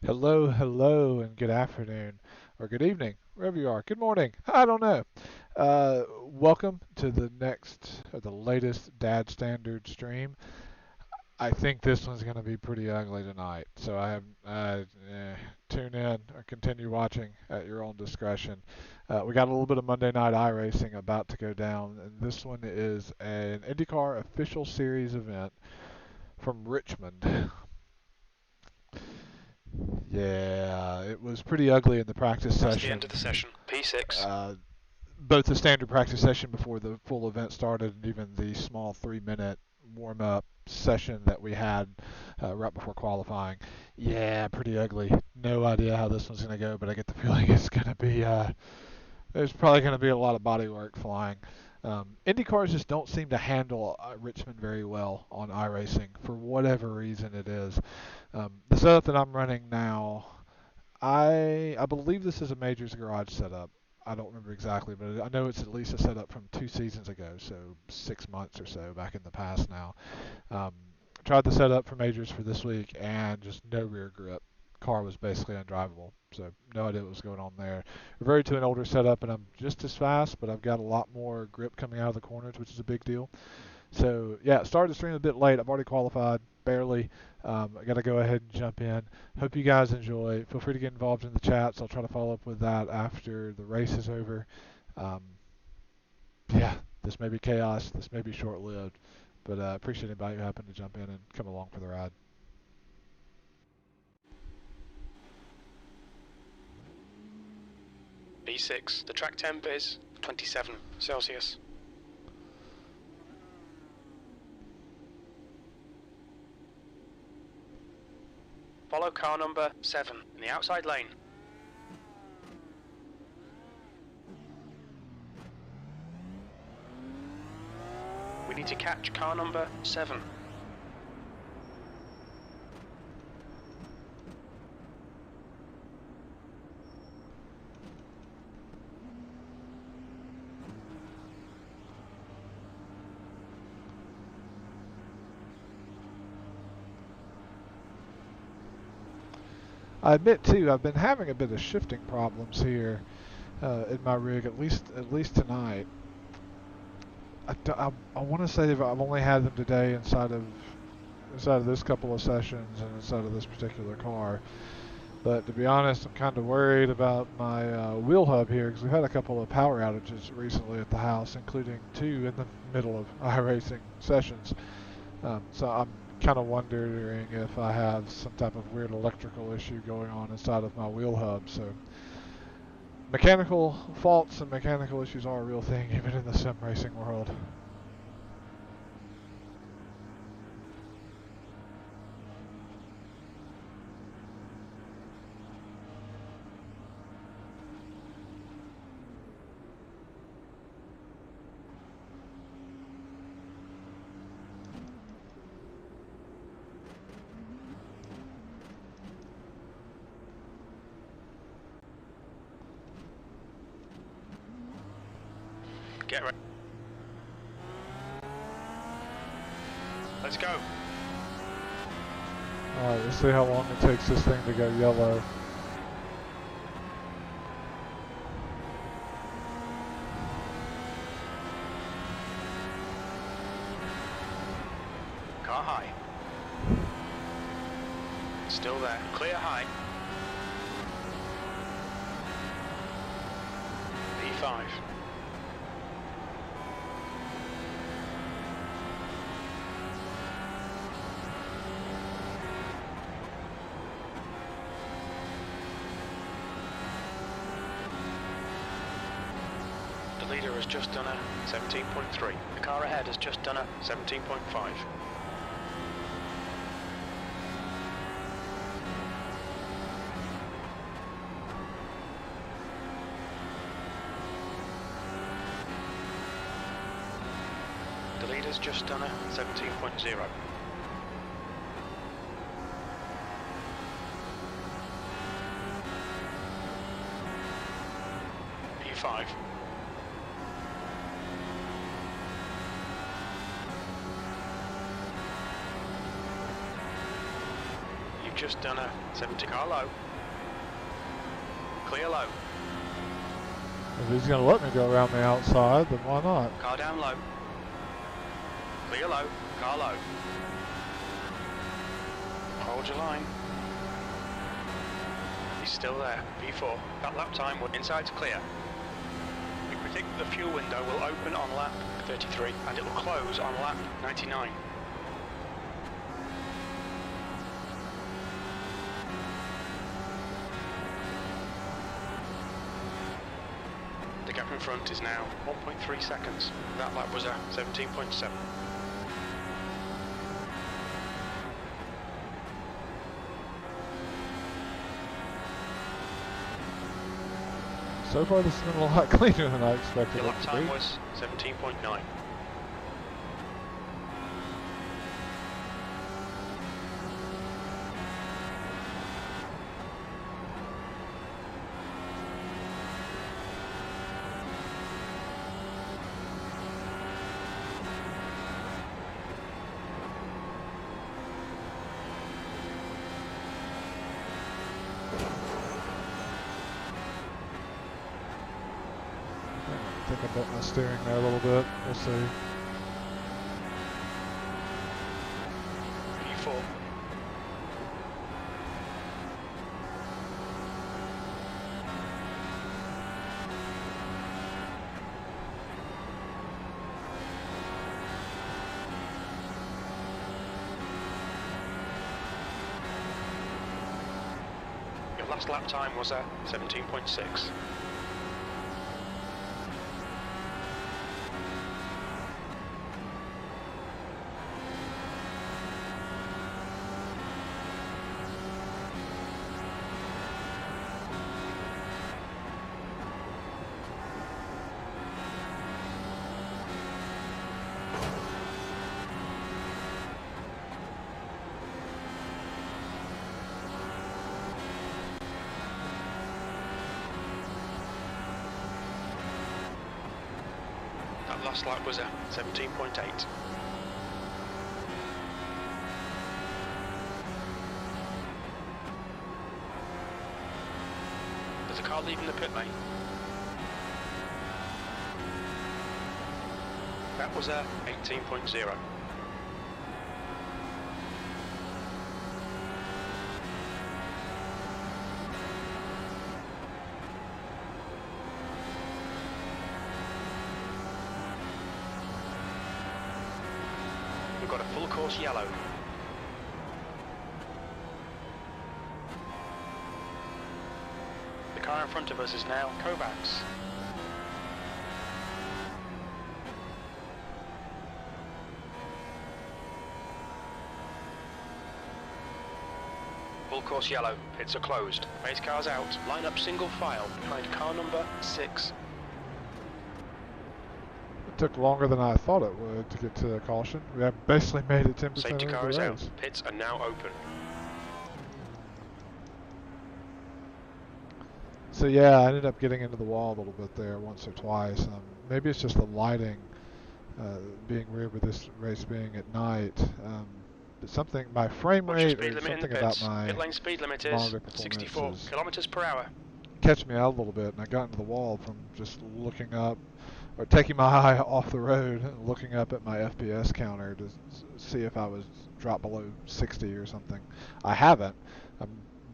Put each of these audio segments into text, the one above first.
Hello, hello, and good afternoon, or good evening, wherever you are. Good morning. I don't know. Welcome to the next, or the latest Dad Standard stream. I think this one's going to be pretty ugly tonight, so tune in or continue watching at your own discretion. We got a little bit of Monday Night iRacing about to go down, and this one is an IndyCar official series event from Richmond. Yeah, it was pretty ugly in the practice That's the end of session. the session. P6. Uh, Both the standard practice session before the full event started and even the small 3 minute warm up session that we had right before qualifying. Yeah, pretty ugly. No idea how this one's going to go, but I get the feeling it's going to be, there's probably going to be a lot of body work flying. Indy cars just don't seem to handle Richmond very well on iRacing for whatever reason it is. The setup that I'm running now, I believe this is a Majors Garage setup. I don't remember exactly, but I know it's at least a setup from 2 seasons ago, so 6 months or so back in the past now. Um, Tried the setup for Majors for this week, and just no rear grip. Car was basically undrivable, so no idea what was going on there. Reverted to an older setup, and I'm just as fast, but I've got a lot more grip coming out of the corners, which is a big deal. So yeah, started the stream a bit late. I've already qualified, barely. I got to go ahead and jump in. Hope you guys enjoy. Feel free to get involved in the chats. I'll try to follow up with that after the race is over. Um, yeah, this may be chaos. This may be short-lived, but appreciate anybody who happened to jump in and come along for the ride. P6. The track temp is 27 Celsius. Follow car number 7 in the outside lane. We need to catch car number 7. I admit too, I've been having a bit of shifting problems here in my rig, at least tonight. I want to say I've only had them today inside of this couple of sessions and inside of this particular car. But to be honest, I'm kind of worried about my wheel hub here because we've had a couple of power outages recently at the house, including two in the middle of iRacing sessions. So I'm kind of wondering if I have some type of weird electrical issue going on inside of my wheel hub. So mechanical faults and mechanical issues are a real thing even in the sim racing world. Get ready. Let's go. Alright, let's see how long it takes this thing to go yellow. Car high. Still there. Clear high. P5. The leader has just done a 17.3. The car ahead has just done a 17.5. The leader's just done a 17.0. P5. You've just done a 70. Car low. Clear low. If he's going to let me go around the outside, then why not? Car down low. Clear low. Car low. Hold your line. He's still there. P4. That lap time was inside to clear. We predict the fuel window will open on lap 33 and it will close on lap 99. The gap in front is now 1.3 seconds. That lap was a 17.7. So far this has been a lot cleaner than I expected. The lap time was 17.9. I think I bent my steering there a little bit. We'll see. P4. Your last lap time was a 17.6. Last lap was a 17.8. There's a car leaving the pit lane. That was a 18.0. We've got a full course yellow. The car in front of us is now Kovacs. Full course yellow. Pits are closed. Race cars out. Line up single file behind car number 6. Took longer than I thought it would to get to the caution. We have basically made it 10% Safety of the car is race. out. Pits are now open. So yeah, I ended up getting into the wall a little bit there once or twice. Maybe it's just the lighting being weird with this race being at night. But something, my frame rate or something about my pit lane speed limit is monitor performance 64 is kilometers per hour. catching me out a little bit, and I got into the wall from just looking up or taking my eye off the road and looking up at my FPS counter to see if I was dropped below 60 or something. I haven't. I'm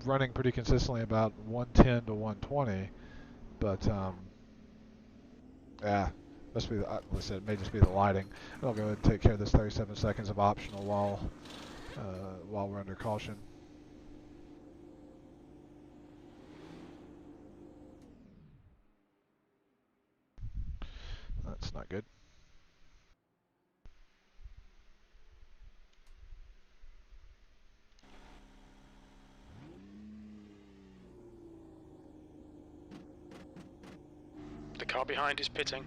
running pretty consistently about 110 to 120, but yeah, must be. Like I said, it may just be the lighting. I'll go ahead and take care of this 37 seconds of optional while we're under caution. That's not good. The car behind is pitting.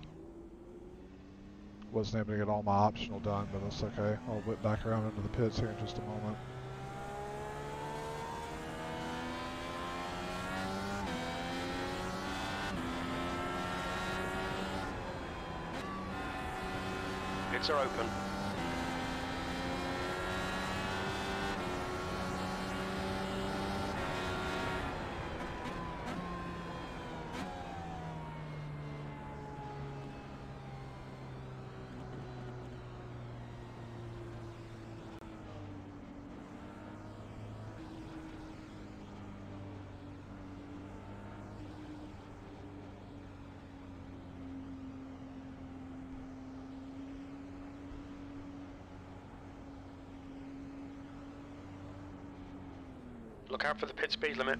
Wasn't able to get all my optional done, but that's okay. I'll whip back around into the pits here in just a moment. Pits are open. Look out for the pit speed limit.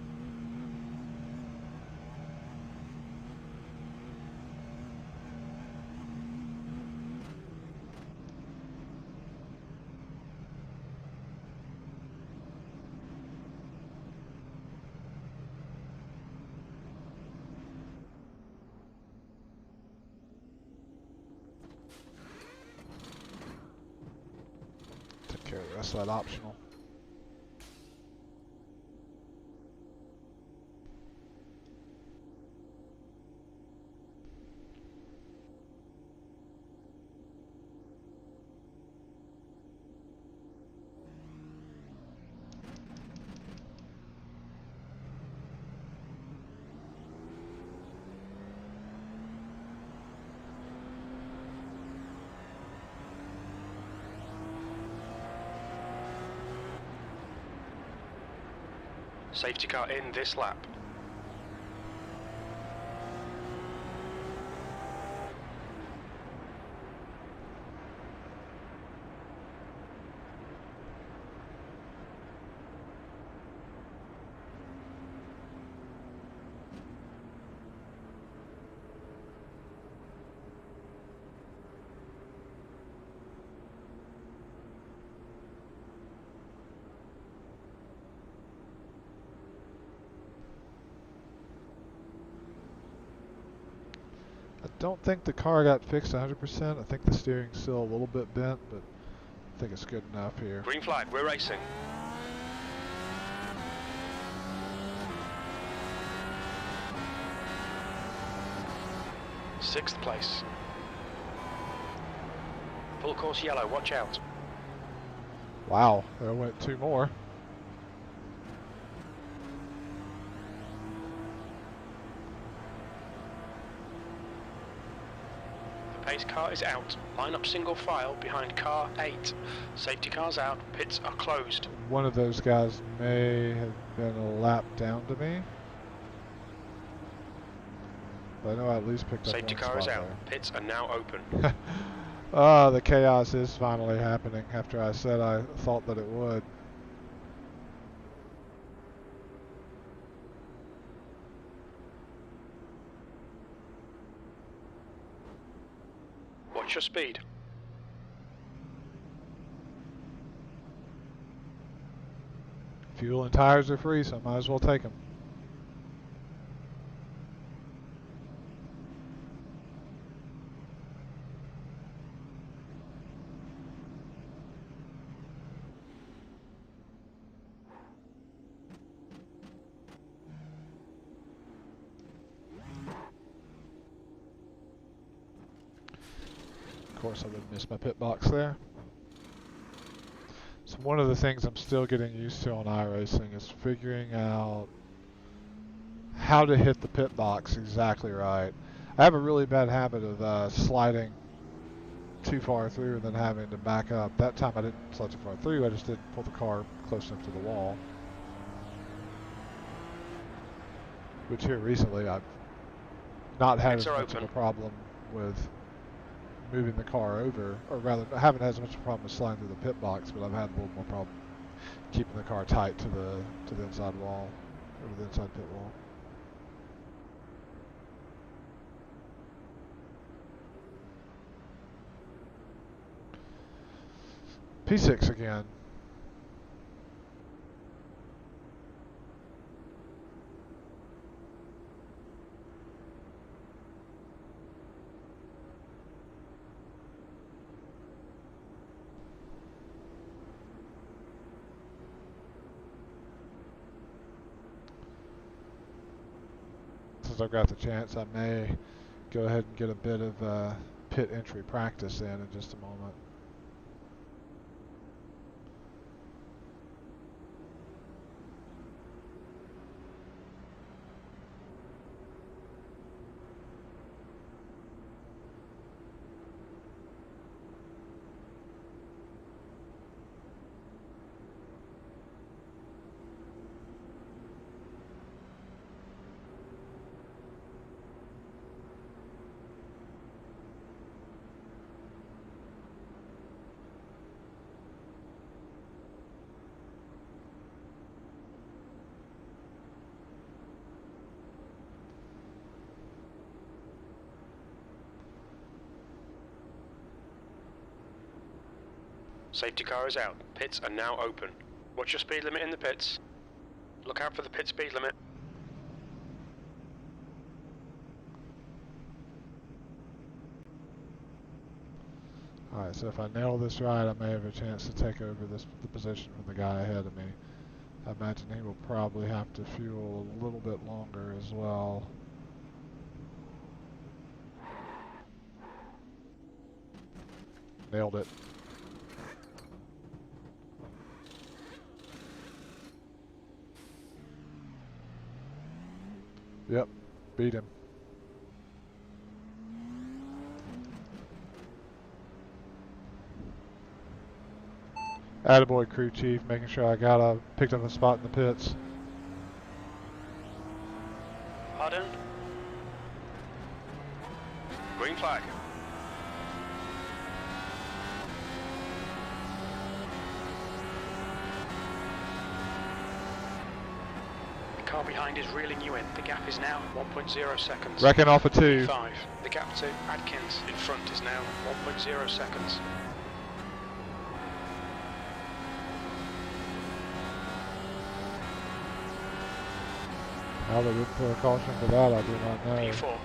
Take care of the rest of that optional. Safety car in this lap. I don't think the car got fixed 100%. I think the steering's still a little bit bent, but I think it's good enough here. Green flag, we're racing. Sixth place. Full course yellow, watch out. Wow, there went 2 more. The pace car is out. Line up single file behind car 8. Safety car's out, pits are closed. One of those guys may have been a lap down to me. But I know I at least picked up Safety one car is spot out. there. Pits are now open. Oh, the chaos is finally happening after I said I thought that it would. Watch your speed. Fuel and tires are free, so I might as well take them. Of course, I would miss my pit box there. So one of the things I'm still getting used to on iRacing is figuring out how to hit the pit box exactly right. I have a really bad habit of sliding too far through and then having to back up. That time I didn't slide too far through, I just didn't pull the car close enough to the wall. Which here recently I've not had as much of a problem with moving the car over, or rather I haven't had as much of a problem with sliding through the pit box, but I've had a little more problem keeping the car tight to the inside wall, or to the inside pit wall. P6 again. Since I've got the chance, I may go ahead and get a bit of pit entry practice in just a moment. Safety car is out. Pits are now open. Watch your speed limit in the pits. Look out for the pit speed limit. Alright, so if I nail this right, I may have a chance to take over the position from the guy ahead of me. I imagine he will probably have to fuel a little bit longer as well. Nailed it. Yep, beat him. Attaboy, crew chief, making sure I picked up a spot in the pits. Pardon? Green flag. The car behind is reeling you in. The gap is now 1.0 seconds. Wrecking off a 2. 5. The gap to Adkins in front is now 1.0 seconds. How they would put a caution for that, I do not know. P4.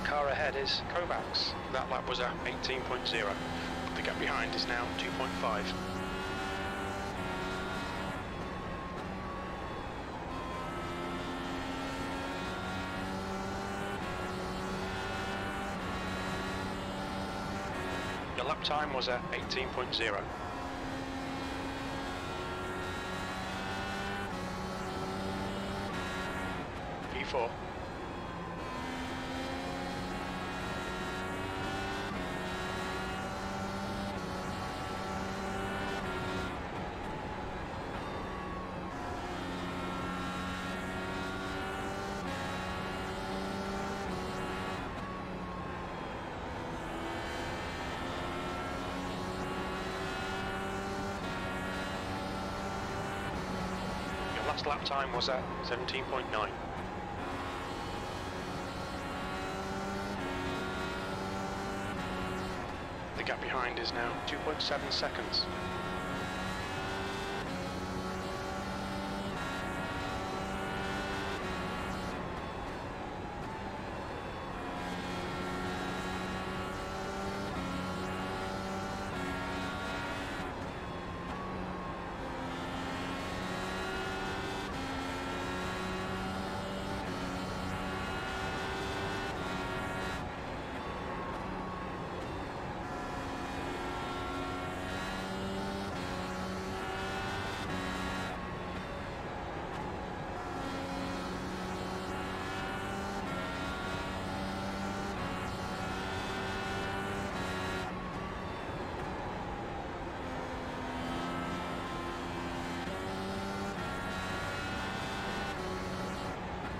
Car ahead is Kovacs. That lap was at 18.0. The gap behind is now 2.5. Your lap time was at 18.0. P4. Last lap time was at 17.9. The gap behind is now 2.7 seconds.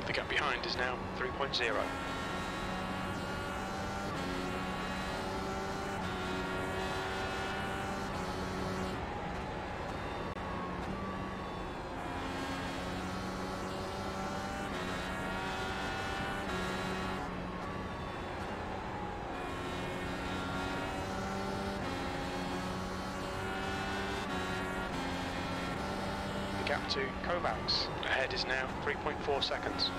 The gap behind is now 3.0. The gap to Kovacs ahead is now 3.4 seconds.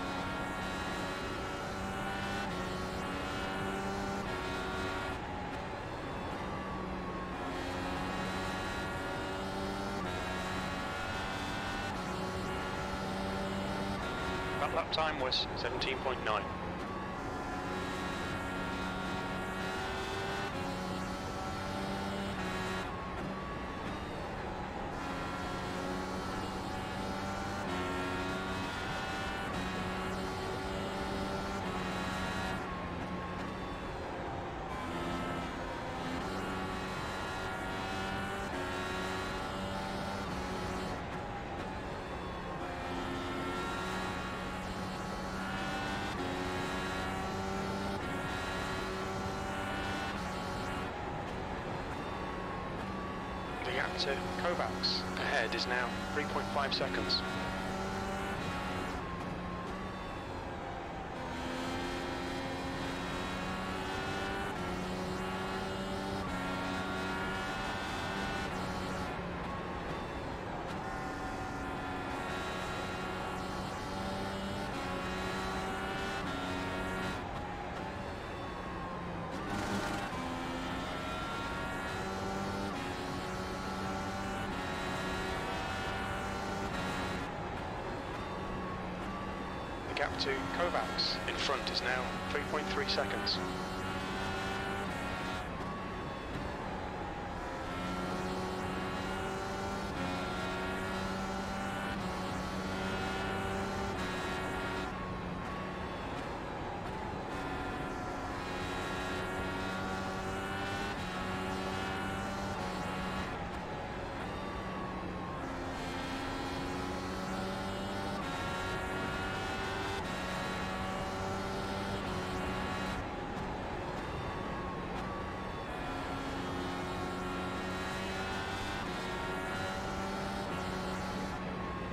That lap time was 17.9. gap to Kovacs ahead is now 3.5 seconds. The gap to Kovacs in front is now 3.3 seconds.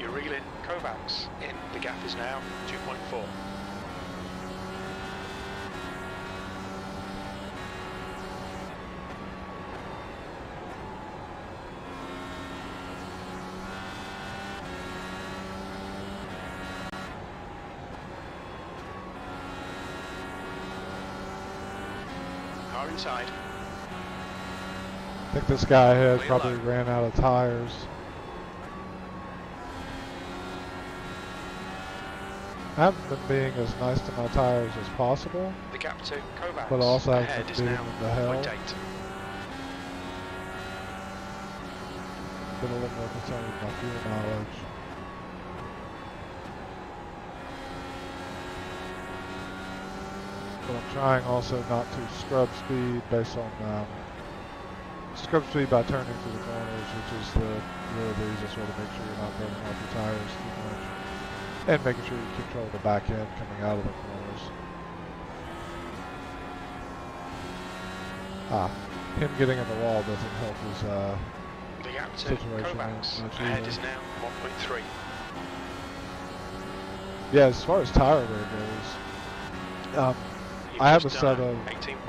You're reeling Kovacs in. The gap is now 2.4. Car inside. I think this guy ahead probably ran out of tires. I haven't been being as nice to my tires as possible, The gap to Kovacs but also ahead haven't is been now being the hell. 0.8. Been a little more concerned with my fuel mileage. But I'm trying also not to scrub speed based on scrub speed by turning through the corners, which is really the easiest way to make sure you're not burning off your tires too much. And making sure you control the back end coming out of the corners. Him getting in the wall doesn't help his The gap to situation Kovacs much ahead either. is now 1.3. Yeah, as far as tire wear goes, I have a set of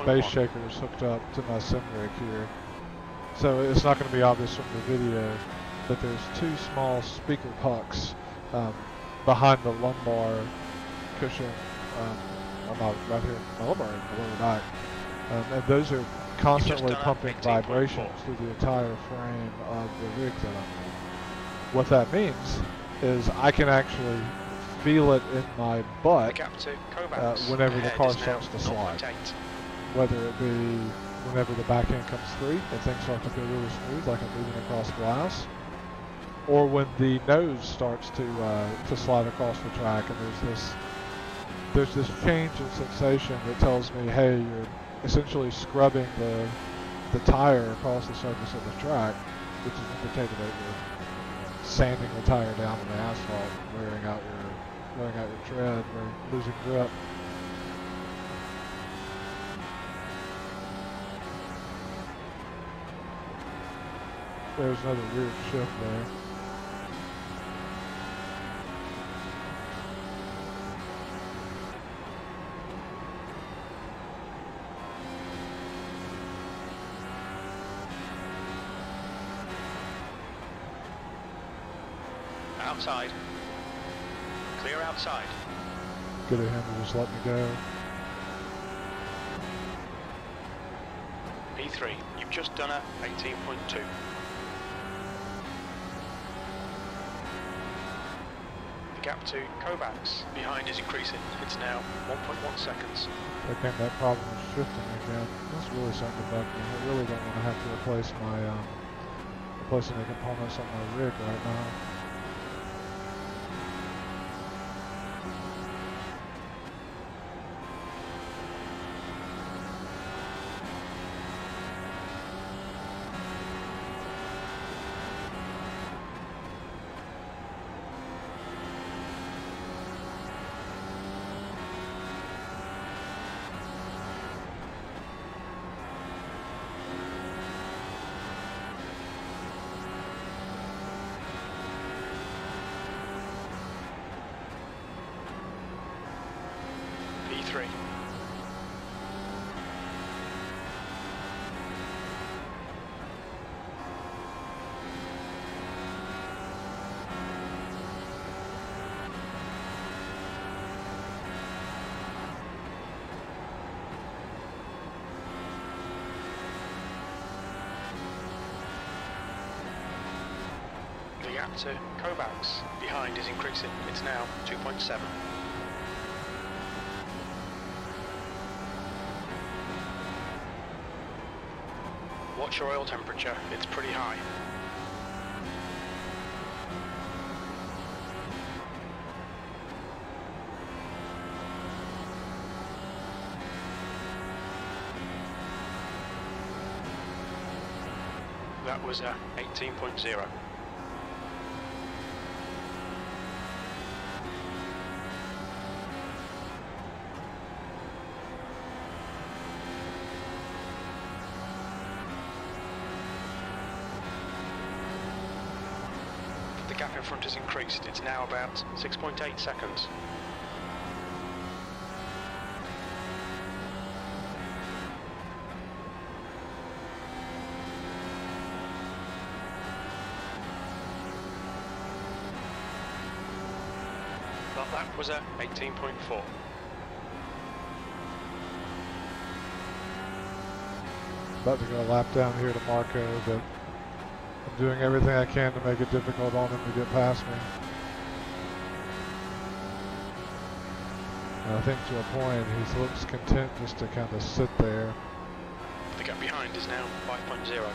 base shakers hooked up to my sim rig here. So it's not going to be obvious from the video, but there's two small speaker pucks behind the lumbar cushion, right here, my lumbar and the lower back. And those are constantly pumping vibrations through the entire frame of the rig that I'm in. What that means is I can actually feel it in my butt whenever the car starts to slide. Whether it be whenever the back end comes free and things start to feel really smooth, like I'm moving across glass, or when the nose starts to slide across the track, and there's this change in sensation that tells me, hey, you're essentially scrubbing the tire across the surface of the track, which is indicated that you're sanding the tire down on the asphalt, wearing out your tread, or losing grip. There's another weird shift there. Outside. Clear outside. Good of him to just let me go. P3, you've just done a 18.2. The gap to Kovacs behind is increasing. It's now 1.1 seconds. Again, that problem is shifting again. That's really something to bug me. I really don't want to have to replace any components on my rig right now. gap to Kovacs behind is increasing. It's now 2.7. Watch your oil temperature, it's pretty high. That was 18.0. The gap in front has increased. It's now about 6.8 seconds. That lap was 18.4. About to go a lap down here to Marco, but I'm doing everything I can to make it difficult on him to get past me. And I think to a point he looks content just to kind of sit there. The gap behind is now 5.0.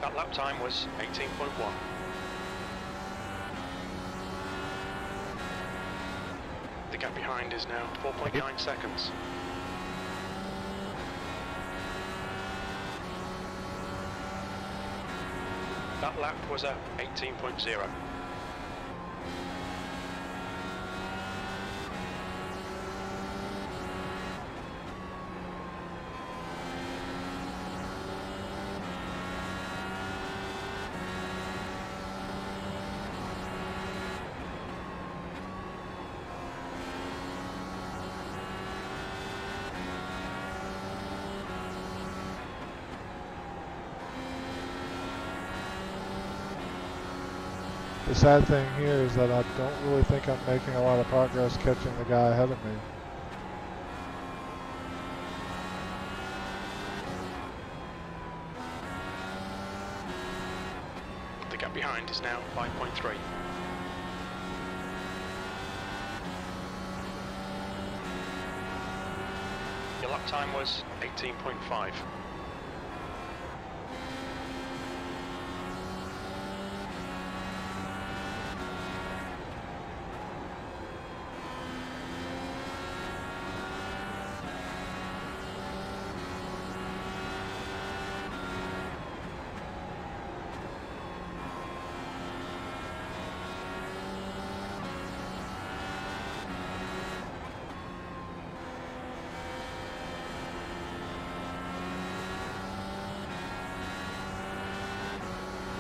That lap time was 18.1. The gap behind is now 4.9 seconds. That lap was 18.0. The sad thing here is that I don't really think I'm making a lot of progress catching the guy ahead of me. The gap behind is now 5.3. Your lap time was 18.5.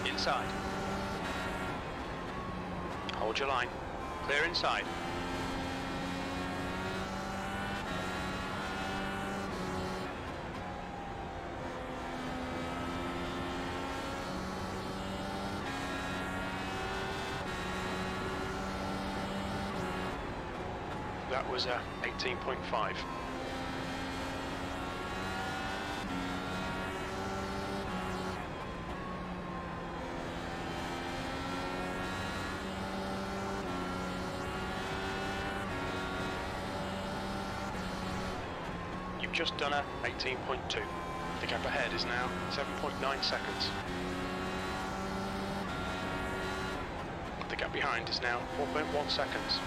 Inside. Hold your line. Clear inside. That was 18.5. You've just done a 18.2. The gap ahead is now 7.9 seconds. The gap behind is now 4.1 seconds.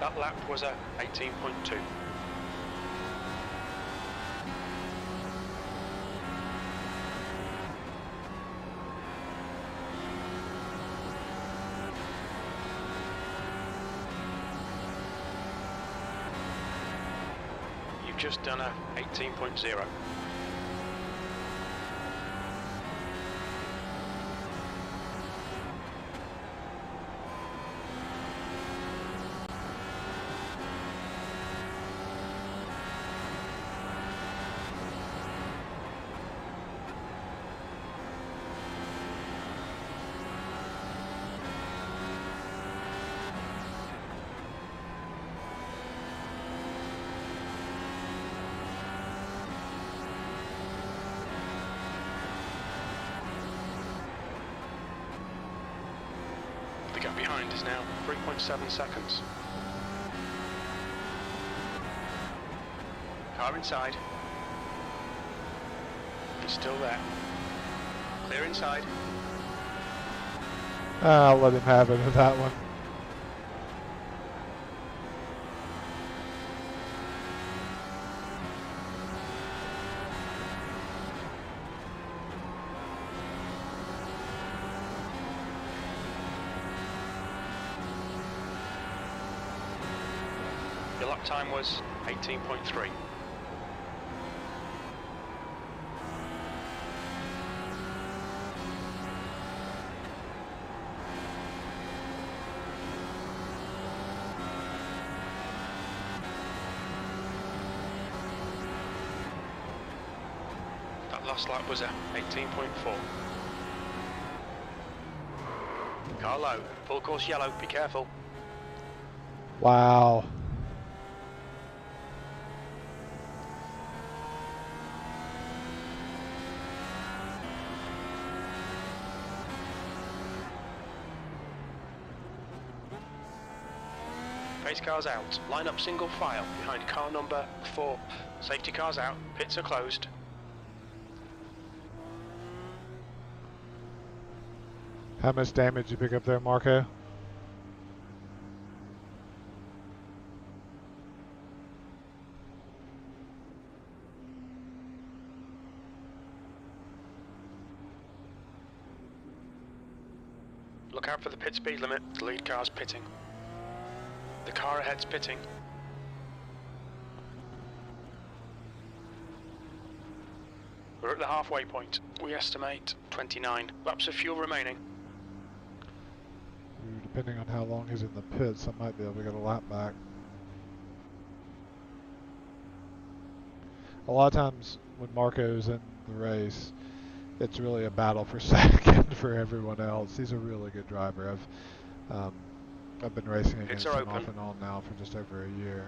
That lap was a 18.2. You've just done a 18.0. The gap behind is now 3.7 seconds. Car inside. It's still there. Clear inside. I'll let him have it with that one. Your lap time was 18.3. That last lap was a 18.4. Car low, full course yellow, be careful. Wow. Pace cars out. Line up single file behind car number 4. Safety cars out. Pits are closed. How much damage did you pick up there, Marco? Look out for the pit speed limit. The lead car's pitting. The car ahead's pitting. We're at the halfway point. We estimate 29 laps of fuel remaining. Depending on how long he's in the pits, I might be able to get a lap back. A lot of times when Marco's in the race, it's really a battle for second for everyone else. He's a really good driver. I've been racing against him off and on now for just over a year.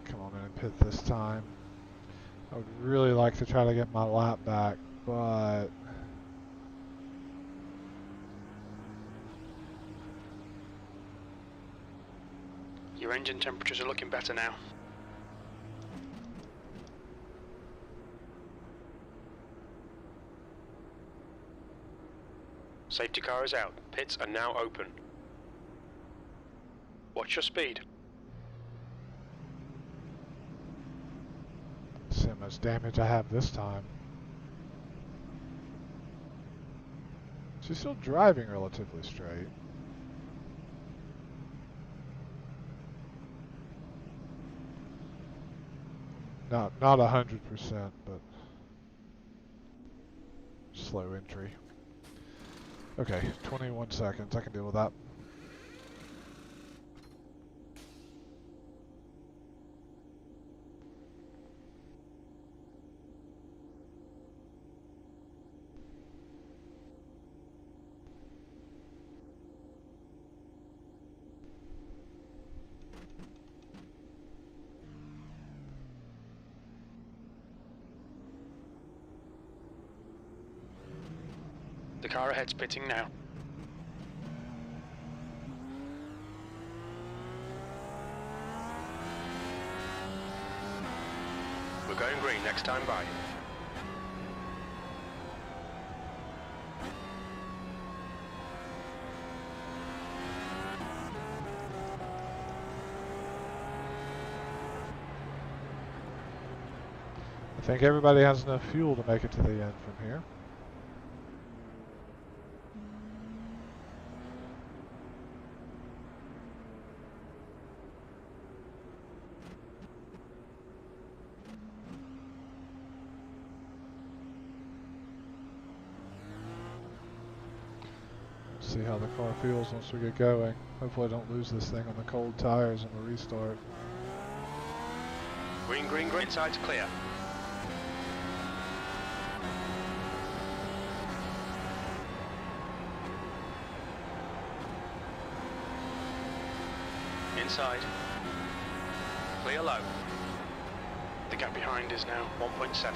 Come on in and pit this time. I would really like to try to get my lap back, but Your engine temperatures are looking better now. Safety car is out. Pits are now open. Watch your speed. see how much damage I have this time. She's still driving relatively straight. Not 100%, but slow entry. Okay, 21 seconds. I can deal with that. The car ahead's pitting now. We're going green next time by. I think everybody has enough fuel to make it to the end from here. See how the car feels once we get going. Hopefully I don't lose this thing on the cold tires on the restart. Green, green, green, side's clear. Inside. Clear low. The gap behind is now 1.7.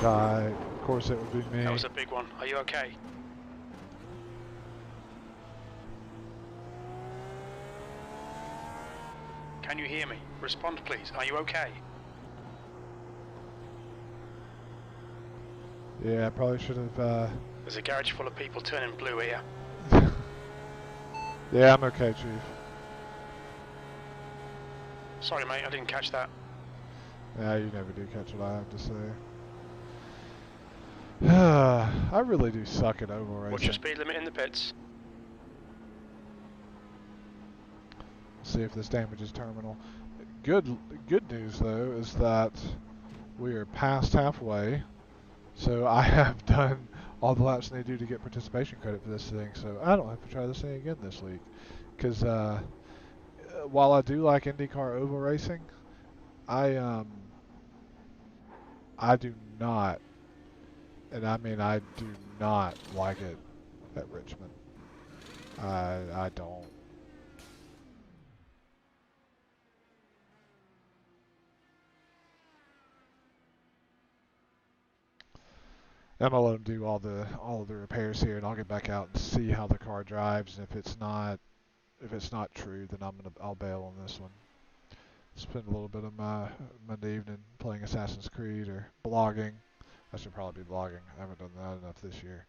Shy. Of course it would be me. That was a big one. Are you okay? Can you hear me? Respond please. Are you okay? Yeah, I probably should have, There's a garage full of people turning blue here. Yeah, I'm okay, Chief. Sorry mate, I didn't catch that. Yeah, you never do catch what I have to say. I really do suck at oval racing. What's your speed limit in the pits? See if this damages terminal. Good news though is that we are past halfway, so I have done all the laps I need to do to get participation credit for this thing. So I don't have to try this thing again this week. Because while I do like IndyCar oval racing, I do not, and I mean I do not like it at Richmond. I don't. I'm gonna let them do all of the repairs here, and I'll get back out and see how the car drives. And if it's not true, then I'll bail on this one. Spend a little bit of my Monday evening playing Assassin's Creed or blogging. I should probably be blogging. I haven't done that enough this year.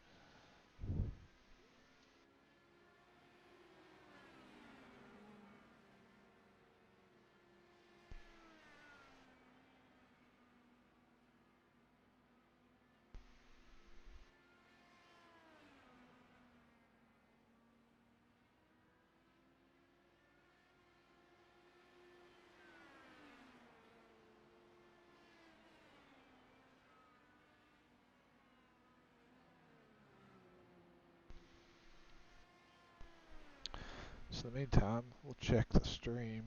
So in the meantime, we'll check the stream.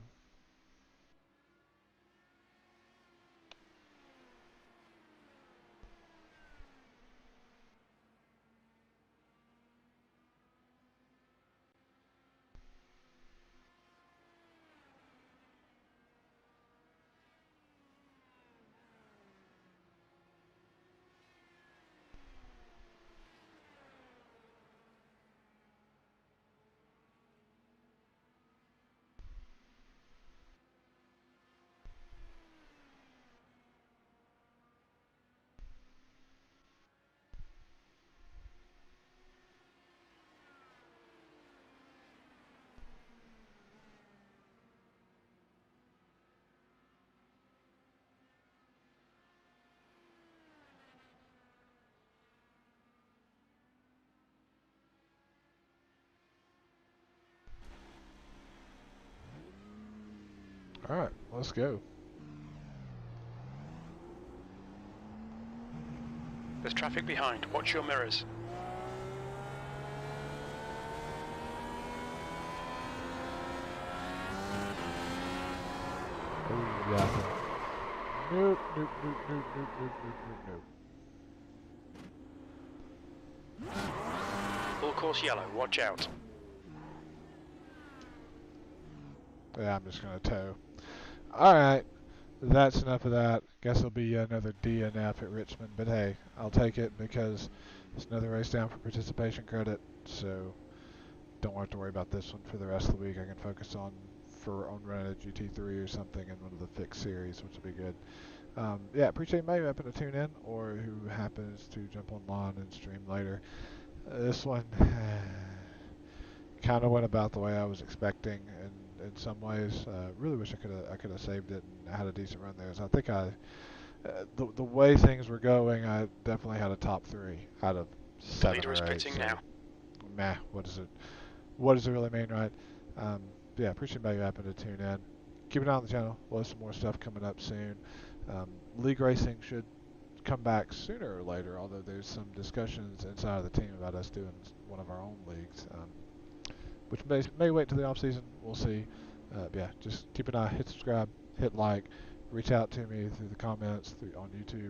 Alright, let's go. There's traffic behind. Watch your mirrors. Oh, yeah. Nope, nope, nope, nope, nope, nope, nope, nope, nope. Full course yellow, watch out. Yeah, I'm just going to tow. Alright, that's enough of that. Guess it'll be another DNF at Richmond, but hey, I'll take it because it's another race down for participation credit, so don't have to worry about this one for the rest of the week. I can focus on running a GT3 or something in one of the fixed series, which will be good. Yeah, appreciate anybody who happened to tune in or who happens to jump online and stream later. This one kind of went about the way I was expecting, and in some ways, really wish I could have saved it and had a decent run there. So I think the way things were going, I definitely had a top 3 out of The 7 leader is or 8. pitting So now. meh, what does it? What does it really mean, right? Yeah, appreciate anybody who happened to tune in. Keep an eye on the channel. We'll have some more stuff coming up soon. League racing should come back sooner or later, although there's some discussions inside of the team about us doing one of our own leagues, which may wait till the off season. We'll see. Yeah, just keep an eye, hit subscribe, hit like, reach out to me through the comments on YouTube